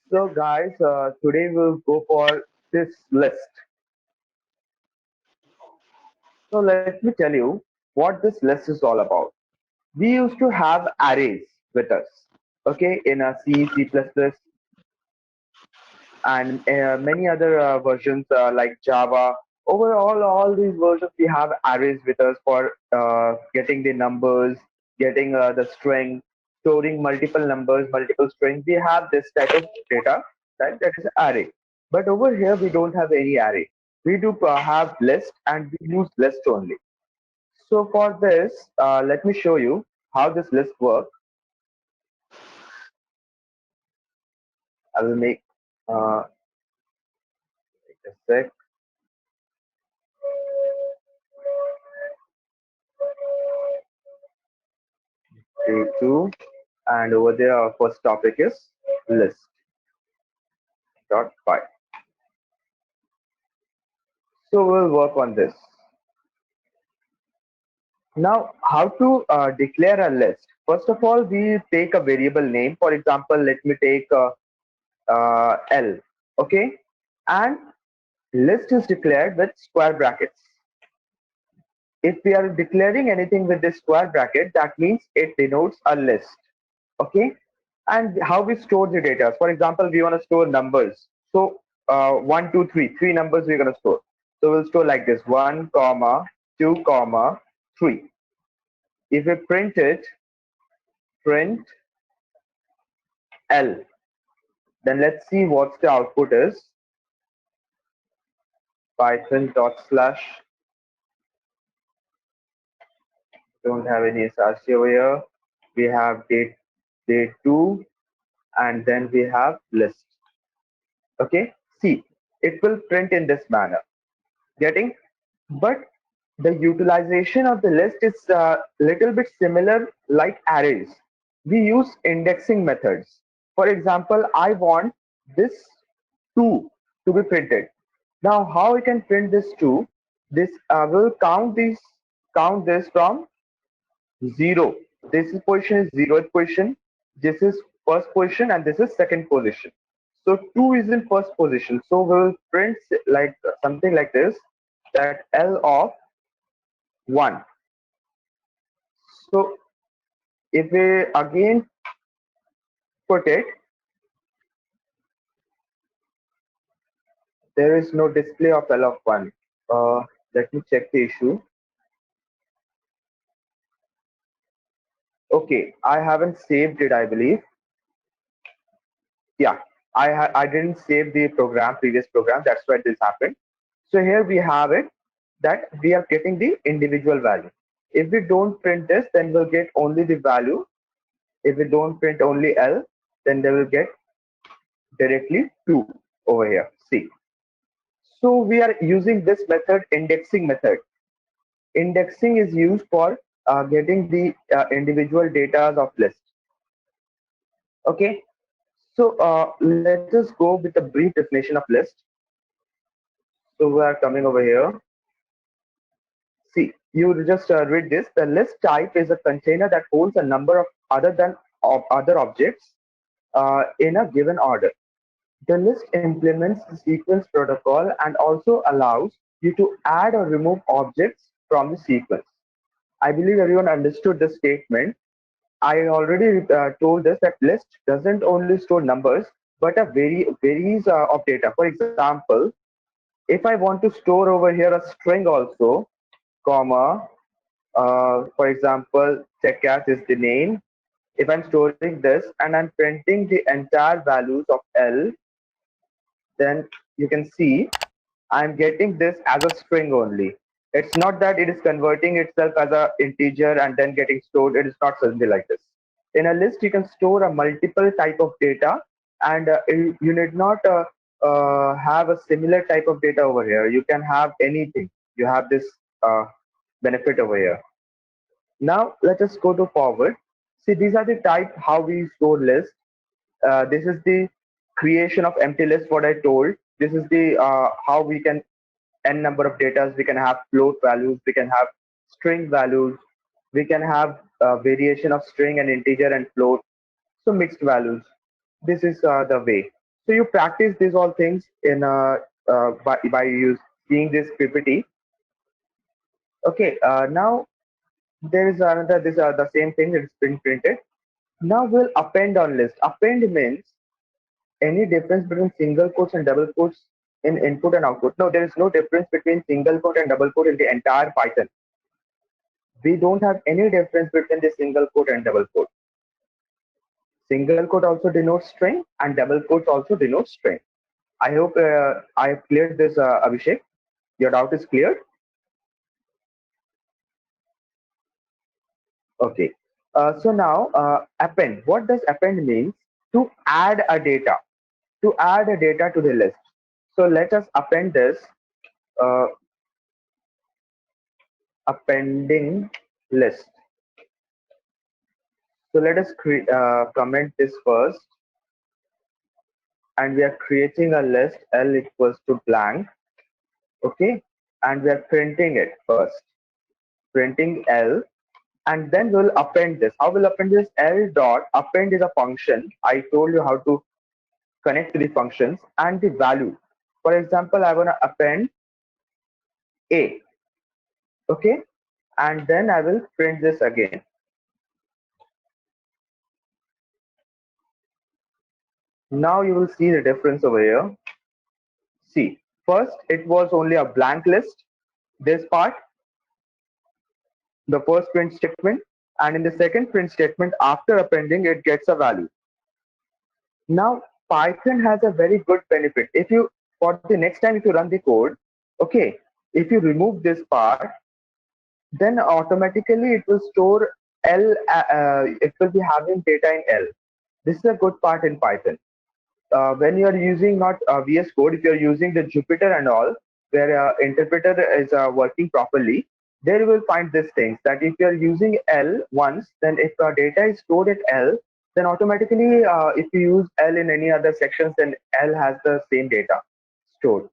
So guys, today we'll go for this list. So let me tell you what this list is all about. We used to have arrays with us, okay, in a C, C++, and many other versions like Java. Overall, all these versions we have arrays with us for getting the numbers, getting the string, storing multiple numbers, multiple strings. We have this type of data that is array. But over here we don't have any array. We do have list and we use list only. So for this, let me show you how this list works. I will make uh, a sec. Two, and over there our first topic is list dot py. So we'll work on this. Now, how to declare a list? First of all, we take a variable name. For example, let me take L. Okay, and list is declared with square brackets. If we are declaring anything with this square bracket, that means it denotes a list. Okay, and how we store the data. For example, we want to store numbers. So one, two, three numbers we're going to store. So we'll store like this: 1, comma 2, comma 3. If we print it, print L, then let's see what the output is. Python dot slash, don't have any src over here. We have date 2, and then we have list. Okay, see, it will print in this manner. Getting? But the utilization of the list is a little bit similar like arrays. We use indexing methods. For example, I want this 2 to be printed. Now, how I can print this 2? This will count this from 0. This position is 0th position. This is first position, and this is second position. So 2 is in first position. So we'll print like something like this, that L of 1. So if we again put it, there is no display of L of 1. Let me check the issue. Okay, I haven't saved it, I believe. Yeah, I didn't save the previous program. That's why this happened. So here we have it, that we are getting the individual value. If we don't print this, then we'll get only the value. If we don't print only L, then they will get directly 2 over here. See. So we are using this method, indexing method. Indexing is used for getting the individual data of list. Okay. So let us go with a brief definition of list. So we are coming over here. See, you just read this. The list type is a container that holds a number of other objects in a given order. The list implements the sequence protocol and also allows you to add or remove objects from the sequence. I believe everyone understood the statement. I already told us that list doesn't only store numbers, but a varies of data. For example, if I want to store over here a string also, comma, for example, checkass is the name. If I'm storing this and I'm printing the entire values of L, then you can see I'm getting this as a string only. It's not that it is converting itself as a integer and then getting stored. It is not something like this. In a list, you can store a multiple type of data, and you need not have a similar type of data over here. You can have anything. You have this uh, benefit over here. Now let us go to forward. See, these are the type how we store list. This is the creation of empty list, what I told. This is the how we can n number of data. We can have float values, we can have string values, we can have variation of string and integer and float, so mixed values. This is the way. So you practice these all things in by seeing this PPT. Okay, now there is another, this the same thing that is been printed. Now we'll append on list. Append means any difference between single quotes and double quotes in input and output. No, there is no difference between single quote and double quote in the entire Python. We don't have any difference between the single quote and double quote. Single quote also denotes string and double quotes also denotes string. I hope I have cleared this, Abhishek. Your doubt is cleared? Okay. So now append. What does append means? To add a data. To add a data to the list. So let us append this, uh, appending list. So let us comment this first, and we are creating a list L equals to blank. Okay, and we are printing it first, printing L, and then we'll append this. How will append this? L dot append is a function. I told you how to connect to the functions and the value. For example, I want to append A. Okay, and then I will print this again. Now you will see the difference over here. See, first it was only a blank list, this part, the first print statement, and in the second print statement, after appending, it gets a value. Now Python has a very good benefit. If you, for the next time if you run the code, okay, if you remove this part, then automatically it will store L, it will be having data in L. This is a good part in Python. When you are using not VS Code, if you are using the Jupyter and all, where interpreter is working properly, there you will find these things, that if you are using L once, then if data is stored at L, then automatically if you use L in any other sections, then L has the same data stored.